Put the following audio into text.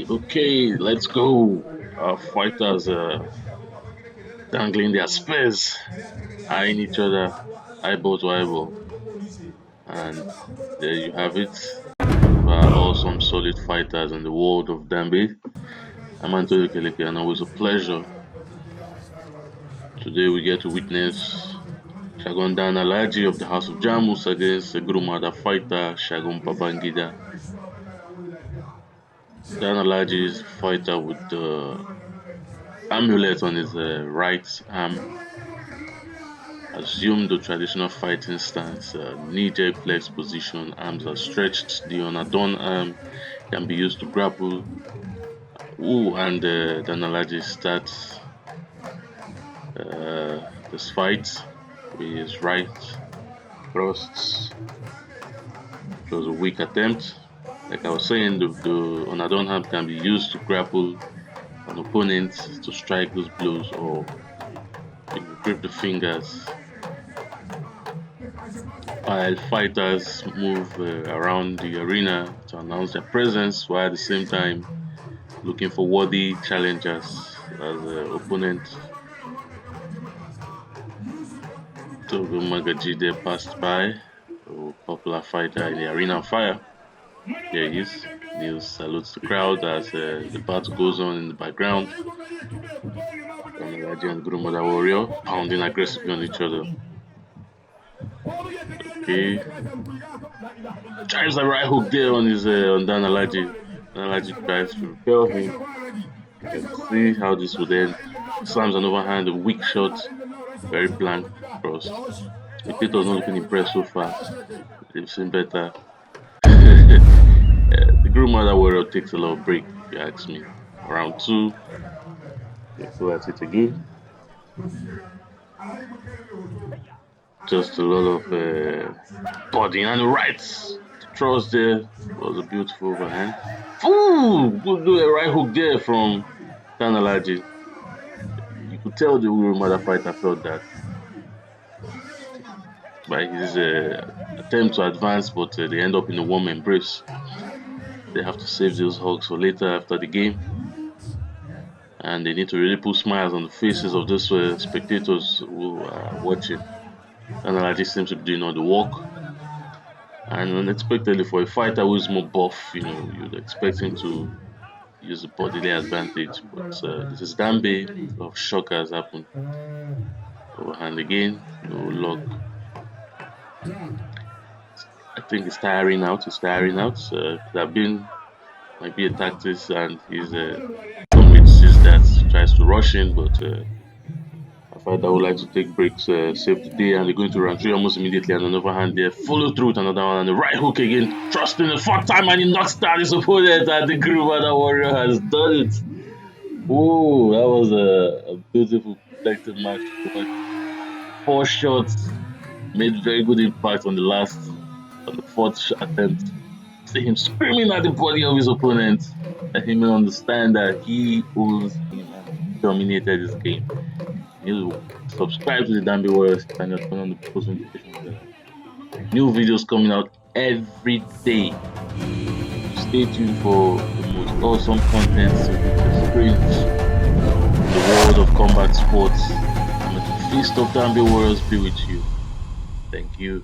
Okay, let's go. Our fighters dangling their spears, eyeing each other, eyeball to eyeball. And there you have it. We are all some solid fighters in the world of Dambe. I'm Antonio Keleke, and always a pleasure. Today we get to witness Shagun Dan Alaji of the House of Jamus against a Grumada fighter, Shagun Babangida. Dan Alaji is a fighter with the amulet on his right arm. Assume the traditional fighting stance, knee jerk flex position, arms are stretched. The unadorned arm can be used to grapple. Ooh, and Danalaji starts this fight with his right thrusts. It was a weak attempt. Like I was saying, the unadorned arm can be used to grapple an opponent to strike those blows, or grip the fingers while fighters move around the arena to announce their presence, while at the same time looking for worthy challengers as opponent Togo Magajide passed by, a popular fighter in the arena of fire. There he is. News salutes the crowd as the battle goes on in the background. Dambe and Grumada Warrior pounding aggressively on each other. Okay, drives a right hook there on his on Dan Alaji. Dan Alaji tries to repel him. You can see how this would end. Slams an overhand, a weak shot, very blank cross. The pit was not looking impressed so far. They've seen better. The Grumada Warrior takes a lot of break, if you ask me. Round two, let's go at it again. Just a lot of body and right. The trust there was a beautiful overhand. Ooh, good do a right hook there from Tanalaji. You could tell the Grumada fighter felt that by his attempt to advance, but they end up in a warm embrace. They have to save those hugs for later after the game, and they need to really put smiles on the faces of those spectators who are watching. And Alaji seems to be doing all the work, and unexpectedly for a fighter who is more buff, you'd expect him to use the bodily advantage, but this is Dambe. A lot of shock has happened. Overhand again, no luck. I think it's tiring out. Could have been might be a tactic, and his teammate sees that, tries to rush in, but a fighter would like to take breaks, save the day, and they're going to round three almost immediately. And on the other hand, they follow through with another one, and the right hook again, trusting the fourth time, and he knocks down his opponent, and the Grumada Warrior has done it. Oh, that was a beautiful protected match. Four shots made very good impact on the fourth attempt. See him screaming at the body of his opponent, let him understand that he owns him and dominated this game. You subscribe to the Dambe Warriors channel, turn on the post notifications bell. New videos coming out every day. Stay tuned for the most awesome content to experience the world of combat sports. And may the feast of Dambe Warriors be with you. Thank you.